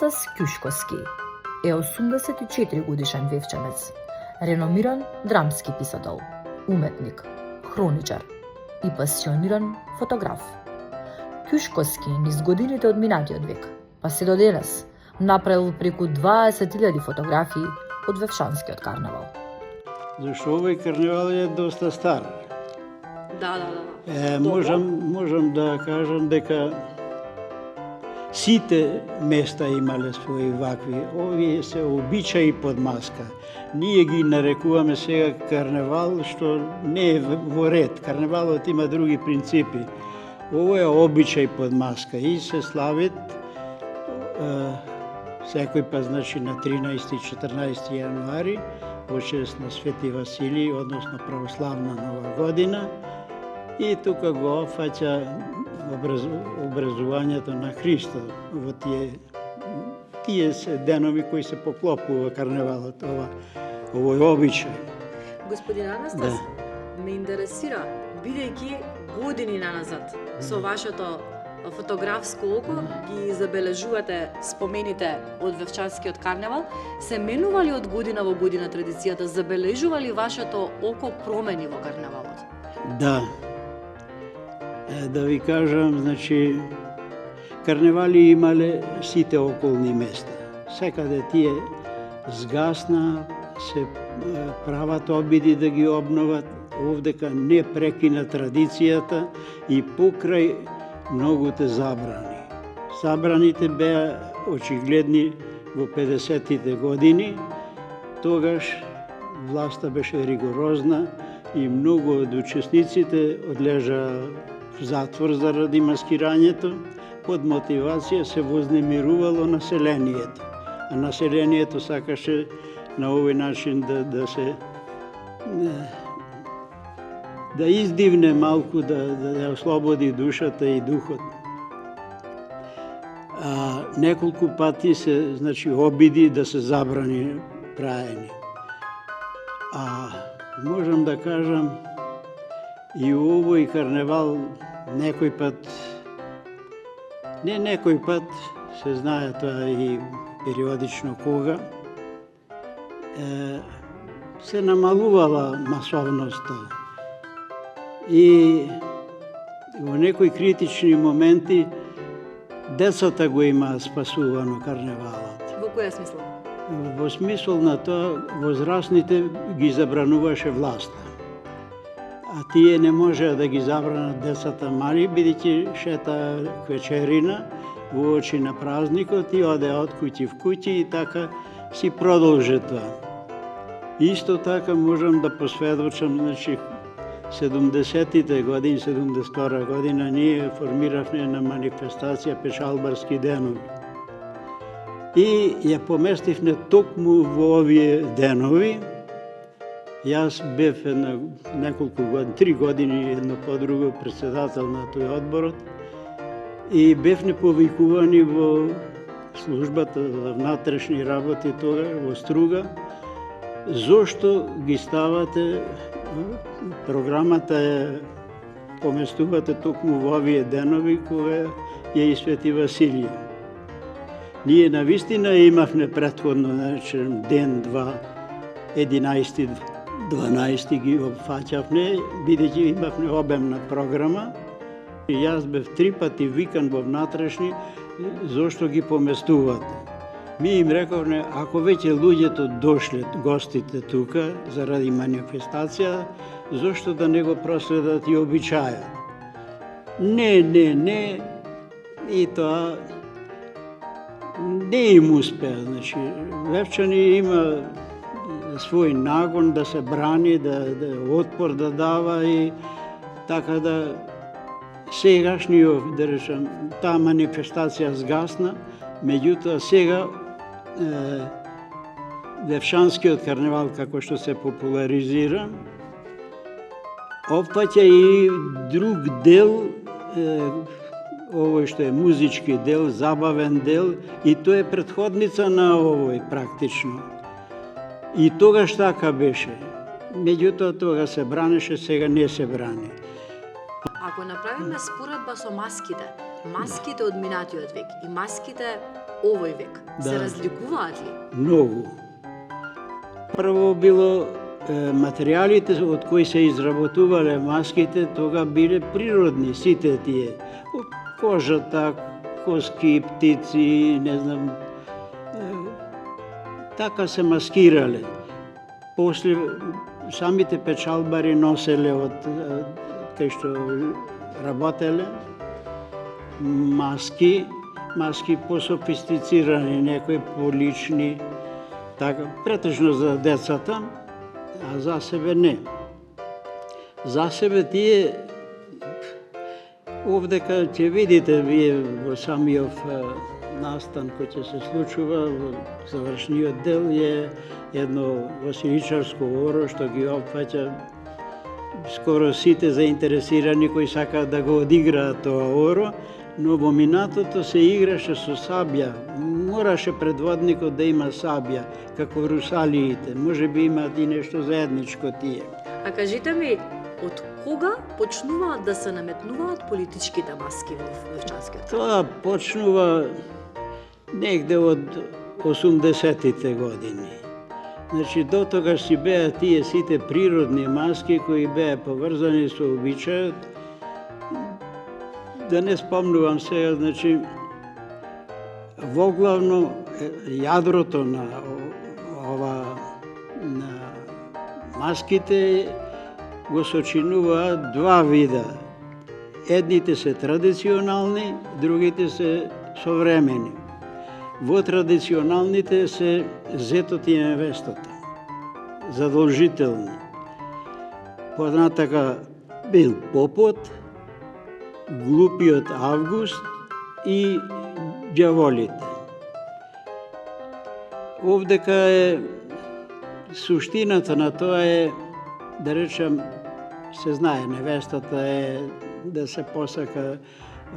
Анастас Кјушковски е 84 годишен вевчанец, реномиран драмски писател, уметник, хроничар и пасиониран фотограф. Кјушковски низ годините од минатиот век, па се до денес, направил преку 20.000 фотографии од Вевчанскиот карнавал. Зашто овој карнавал е доста стар. Да. Можам да кажам дека сите места имале своји вакви. Овие се обичаи под маска. Ние ги нарекуваме сега карнавал, што не е во ред. Карнавалот има други принципи. Ово е обичај под маска и се славит секој па, значи, на 13 и 14 јануари, во чест на Свети Василий, односно православна нова година, и тука го опфаќа образувањето на Христо во тие се денови кои се поклопува карнавалот, овој обичај. Господин Анастас, ме интересира, бидејќи години наназад со вашето фотографско око ги забележувате спомените од Вевчанскиот карнавал, се менува ли од година во година традицијата? Забележува ли вашето око промени во карнавалот? Да. Да ви кажам, значи, карнавали имале сите околни места. Секаде тие згасна, се прават обиди да ги обноват, овдека не прекина традицијата и покрај многуте забрани. Забраните беа очигледни во 50-тите години, тогаш власта беше ригорозна и многу од учесниците одлежа в затвор заради маскирањето, под мотивација се вознемирувало населението. А населението сакаше на овој начин да се да издивне малку, да ослободи душата и духот. Неколку пати се, значи, обиди да се забрани праени. Можам да кажам, и овој карнавал некој пат, не некој пат, се знае тоа и периодично кога, се намалувала масовноста. И во некои критични моменти децата го имаат спасувано карнавалот. Во која смисла? Во смисол на тоа, возрастните ги забрануваше власта. А тие не можеа да ги забранат децата мали, бидејќи шета вечерина во очи на празникот и оде од куќи в куќи и така си продолжи тоа. Исто така можам да посведочам, значи, 70-тите години, 72 година, ние формиравме на манифестација Печалбарски денови. И ја поместивме токму во овие денови. Јас бев неколку години, 3 години едно по друго председател на тој одборот и бевме повикувани во службата за внатрешни работи тога во Струга. Зошто ги ставате, програмата е поместувате токму во овие денови кога е и Свети Василија. Ние навистина имавме претходно, значи, ден, два, 11, 12 ги опфаќавме, бидејќи имавме обемна програма. И јас бев 3 пати викан во внатрешни, зошто ги поместувате. Ми им рековме, ако веќе луѓето дошле, гостите тука, заради манифестација, зошто да не го проследат и обичајот? Не, и тоа не им успеа. Значи, Вевчани има свој нагон да се брани, да отпор да дава и така да сегашниот, да речем, таа манифестација згасна, меѓутоа сега Вевчанскиот карнавал, како што се популаризира, опфаќа и друг дел, овој што е музички дел, забавен дел, и тоа е претходница на овој практично. И тогаш така беше. Меѓутоа тога се бранеше, сега не се брани. Ако направиме споредба со маските од минатиот век и маските овој век? Се Да. разликуваат ли? Многу. Прво било материјалите од кои се изработувале маските, тога биле природни, сите тие. Од кожата, коски, птици, не знам, така се маскирале. После самите печалбари носеле од кај што работеле маски пософистицирани, некои полични, така, претежно за децата, а за себе не. За себе тие, овдека ќе видите вие во самиот настан кој ќе се случува, во завршниот дел е едно василичарско оро што ги опфаќа скоро сите заинтересирани кои сакаат да го одиграат тоа оро, но во минатото се играше со сабја. Мораше предводникот да има сабја, како русалиите. Може би имаат и нешто заедничко тие. А кажете ми, од кога почнуваат да се наметнуваат политичките маски во Вевчанскиот? Тоа почнува негде од 80-тите години. Значи, до тогаш си беа тие сите природни маски кои беа поврзани со обичајот. Да не спомнувам сега, значи, воглавно јадрото на маските го сочинуваат два вида. Едните се традиционални, другите се современи. Во традиционалните се зетот и невестата, задолжителни. Понатака бил попот, глупиот Август и ѓаволите. Овдека е суштината на тоа е, да речем, се знае, невестата е да се посака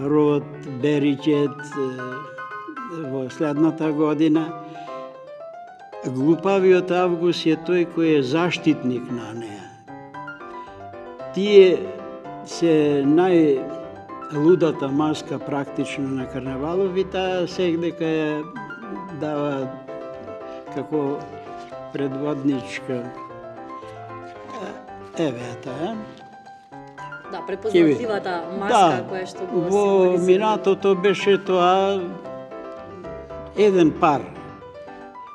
род, бериќет во следната година. Глупавиот Август е тој кој е заштитник на неа. Тие се најлудата маска практично на карнавалов и таа сегдека ја дава како предводничка. Еве таа. Да, препознатливата маска која што го во символизира. минатото беше тоа еден пар.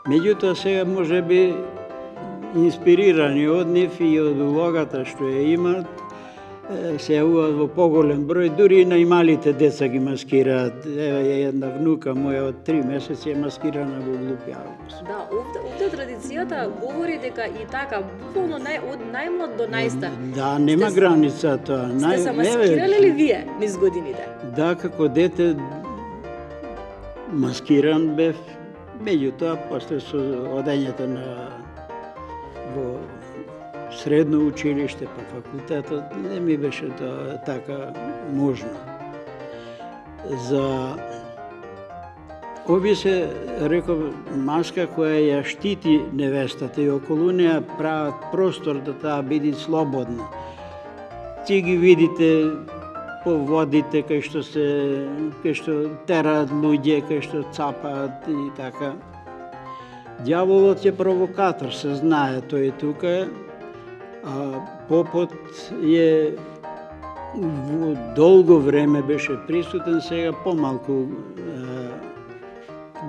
Меѓутоа сега може би инспирирани од нив и од улогата што ја имаат, се јавуваат во поголем број, дури и најмалите деца ги маскираат. Еве една внука моја од 3 месеци е маскирана во Глупи Август. Да, овде традицијата говори дека и така, буквално од најмлад до најстар. Да, нема Сте- граница тоа. Сте се маскирале ли вие низ годините? Да, како дете маскиран бев, меѓутоа после со одењето во средно училиште, па факултетот, не ми беше тоа така можно. За овие се, реков, маска која ја штити невестата и околу неа прават простор да таа биде слободна. Ти ги видите по водите кај што тераат луѓе, кај што цапаат и така. Дјаволот е провокатор, се знае, тој тука, а попот е во долго време беше присутен, сега помалку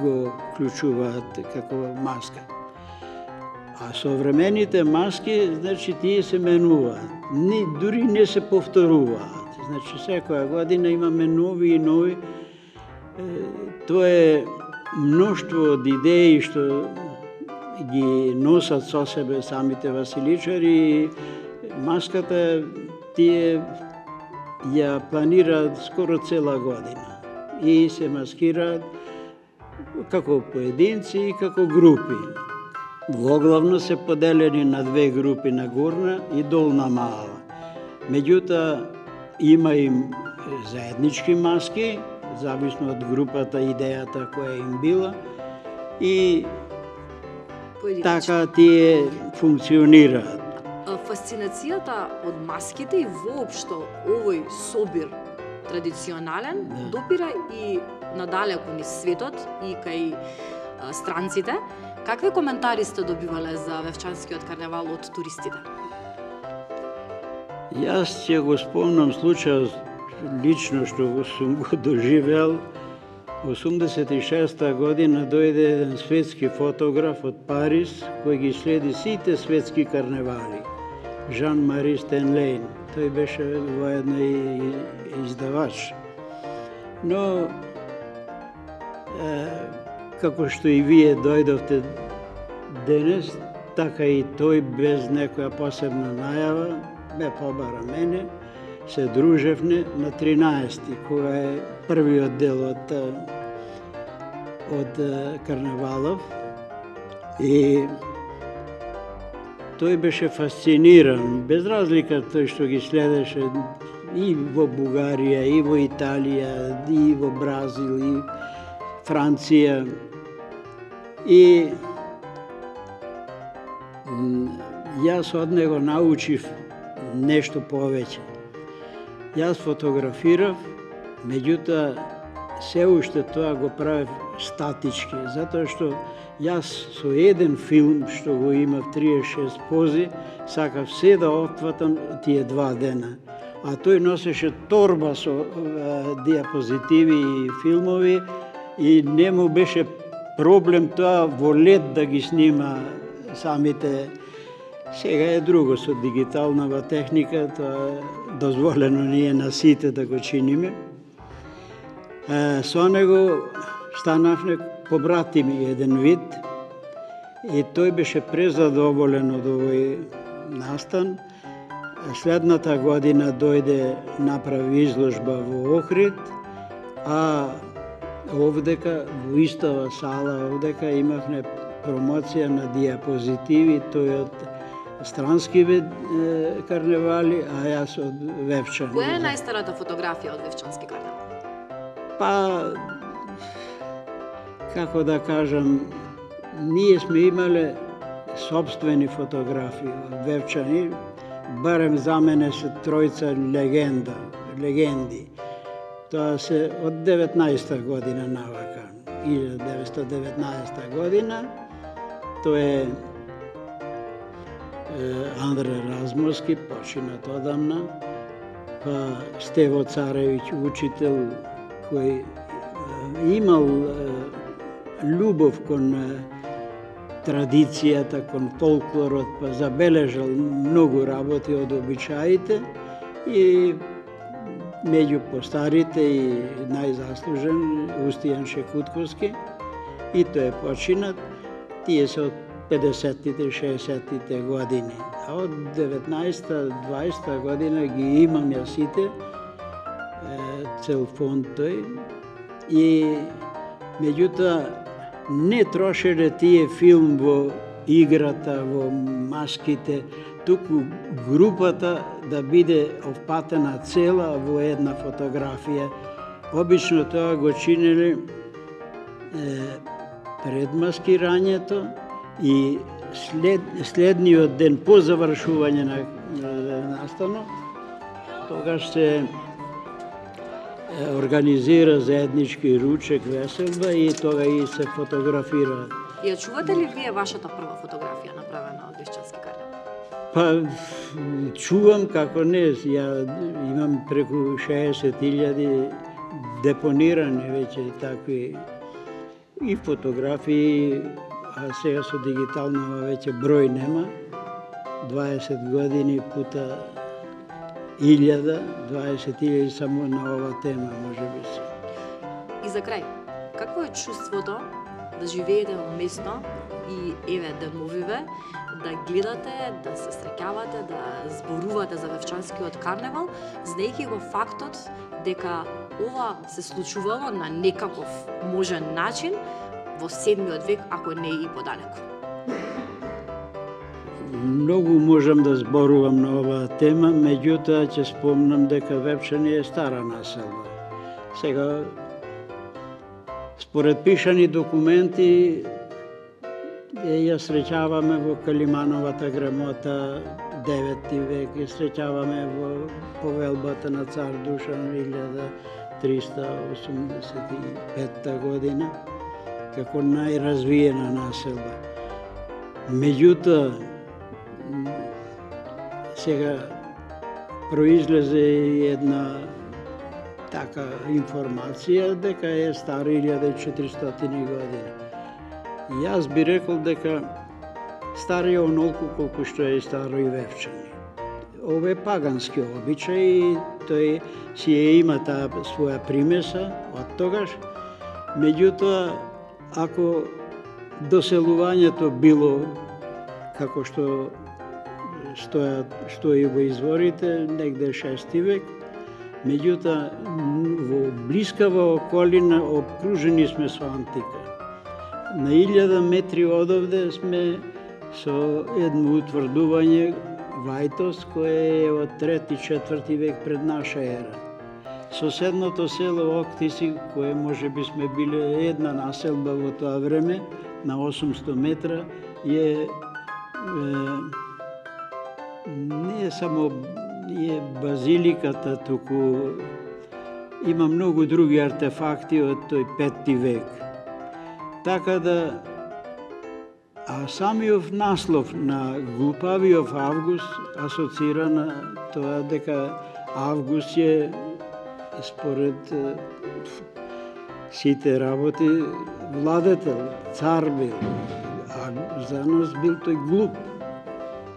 го вклучуваат како маска. А современите маски, значи, тие се менуваат. Дури не се повторуваат. Значи, секоја година имаме нови и нови. Тоа е мноштво од идеи што ги носат со себе самите василичари. Маската тие ја планираат скоро цела година. И се маскираат како поединци и како групи. Воглавно се поделени на две групи, на горна и долна мала. Меѓутоа, има им заеднички маски, зависно од групата, идејата која им била, и така тие функционираат. Фасцинацијата од маските и воопшто овој собир традиционален допира и надалеку низ светот и кај странците. Какви коментари сте добивале за Вевчанскиот карневал од туристите? Јас ќе го спомнам случајот лично што сум го доживел. 86-та година дојде еден светски фотограф од Париз кој ги следи сите светски карневали. Жан-Мари Стенлейн. Тој беше воедно и издавач. Но како што и вие дојдовте денес, така и тој без некоја посебна најава ме побара мене. Се дружевне на 13-ти, кога е првиот дел од карневалов. И тој беше фасциниран, без разлика тој што ги следеше и во Бугарија, и во Италија, и во Бразил, и Франција. И јас од него научив нешто повеќе. Јас фотографирав, меѓутоа се уште тоа го правев статички, затоа што јас со еден филм што го имав 36 пози, сакав се да опфатам тие 2 дена. А тој носеше торба со диапозитиви и филмови и не му беше проблем тоа во лед да ги снима самите. Сега е друго со дигиталнава техника, тоа дозволено ние на сите да го чиниме. Со него станавме побратими еден вид и тој беше презадоволен од овој настан. Следната година дојде, направи изложба во Охрид, а овдека, во истава сала, овдека имавме промоција на диапозитиви, тој од странски карневали, а јас од Вевчани. Која е најстарата фотографија од Вевчански карневал? Па, како да кажам, ние сме имале собствени фотографии од Вевчани, барем за мене се тројца легенди. Тоа се од 19-та година навака, 1919 година. Тоа е Андре Размовски, починат одамна, па Стево Царевиќ, учител, кој имал љубов кон традицијата, кон фолклорот, па забележал многу работи од обичаите и меѓу постарите и најзаслужен Устијан Шекутковски, и тој е починат. Тие се од 50-тите, 60-тите години. А од 19-20 година ги имам ја сите, цел фонд тој. И меѓутоа не трошеле тие филм во играта, во маските, туку групата да биде опатена цела во една фотографија. Обично тоа го чинеле пред маскирањето и следниот ден по завршување на настанот, тогаш се организира заеднички ручек, веселба и тога и се фотографира. Ја чувате ли вие вашата прва фотографија направена од Вевчански карневал? Па, чувам како не, ја имам преку 60.000 депонирани веќе такви и фотографии, а сега со дигиталнава веќе број нема. 20 години пута 20.000 само на ова тема, може би се. И за крај, какво е чувството да живеете во место и еве деновиве, да гледате, да се среќавате, да зборувате за Вевчанскиот карневал, знаејќи го фактот дека ова се случувало на некаков можен начин во 7 век, ако не и подалеку? Многу можам да зборувам на оваа тема, меѓутоа ќе спомнам дека Вевчани е стара населба. Сега, според пишани документи, ја среќаваме во Калимановата грамота 9 век, ја среќаваме во повелбата на цар Душан 1385 година, како најразвиена населба. Меѓутоа, сега произлезе една така информација дека е стара 1400 години. Јас би рекол дека стар е онолку колку што е старо и Вевчани. Ова е пагански обичај и тој си има таа своја примеса од тогаш. Меѓутоа, ако доселувањето било како што стои во изворите, негде 6 век, меѓутоа во блискава околина обкружени сме со антика. На 1000 метри одовде сме со едно утврдување Вајтос, кое е од 3-4 век пред наша ера. Соседното село Октиси, кое може би сме биле една населба во тоа време, на 800 метра, не е само базиликата, туку има многу други артефакти од тој 5 век. Така да, а самиот наслов на глупавиот Август асоцира на тоа дека Август е според сите работи владетел, цар бил, а за нас бил тој глуп.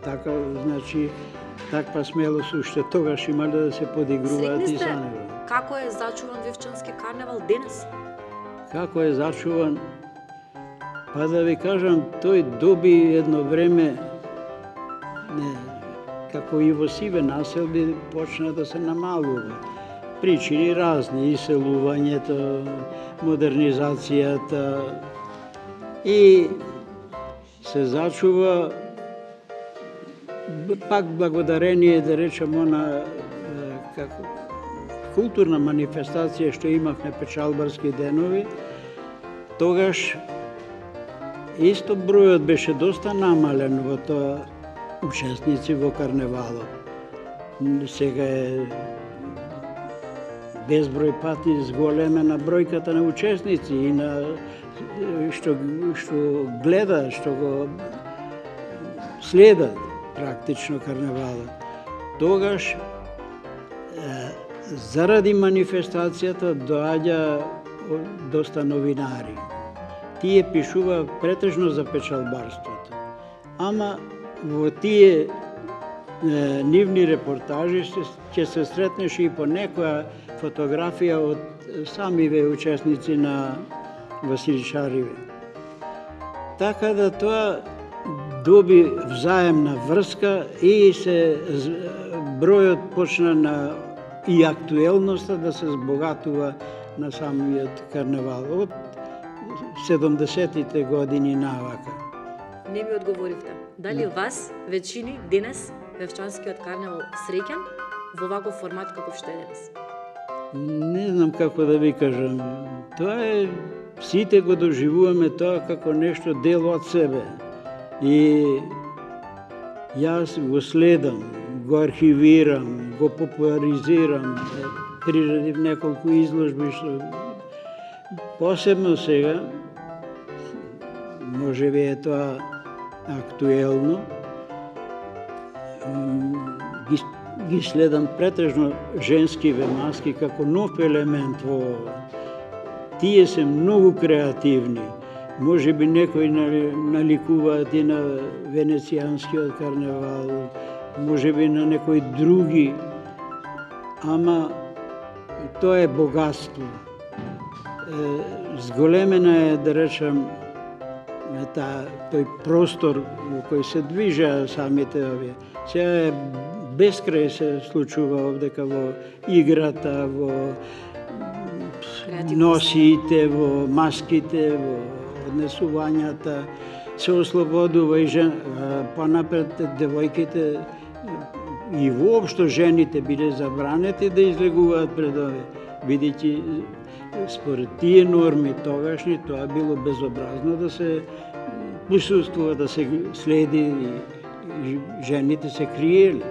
Така, значи, таква смелост уште тогаш имале да се подигруваат и за него. Како е зачуван Вевчански карневал денес? Како е зачуван? Па да ви кажам, тој доби едно време, како и во сиве населби, почна да се намалува. Причини разни, иселувањето, модернизацијата и се зачува пак благодарение, да речем, на како културна манифестација што имавме печалбарски денови, тогаш исто бројот беше доста намален во тоа учесници во карневалот. Сега е безброј пати зголемена бројката на учесници и на што гледа, што го следат практично карневалот. Тогаш заради манифестацијата доаѓа доста новинари. Тие пишува претежно за печалбарството. Ама во тие нивни репортажи ќе се сретнеше и по некоја фотографија од самиве учесници на Василичариве. Така да тоа доби взаемна врска и се бројот почна и актуелноста да се збогатува на самиот карневал од 70-тите години навака. Не ми одговоривте. Дали вас, веćini, денес, Вевчанскиот карневал среќен во ваков формат каков што е денес? Не знам како да ви кажам. Тоа е, сите го доживуваме тоа како нешто дел од себе. И јас го следам, го архивирам, го популаризирам, приредив неколку изложби што посебно сега, може би е тоа актуелно, ги следам претежно женскиве маски како нов елемент во ова. Тие се многу креативни. Може би некои наликуваат и на венецијанскиот карневал, може би на некои други, ама тоа е богатство. Зголемена е, да речем, тој простор во кој се движеа самите овие. Сега е безкрај се случува овдека во играта, во носиите, во маските, во однесувањата, се ослободува и понапред девојките и воопшто жените биле забранети да излегуваат пред овие, бидејќи според тие норми тогашни тоа било безобразно да се присуствува, да се следи и жените се криеле.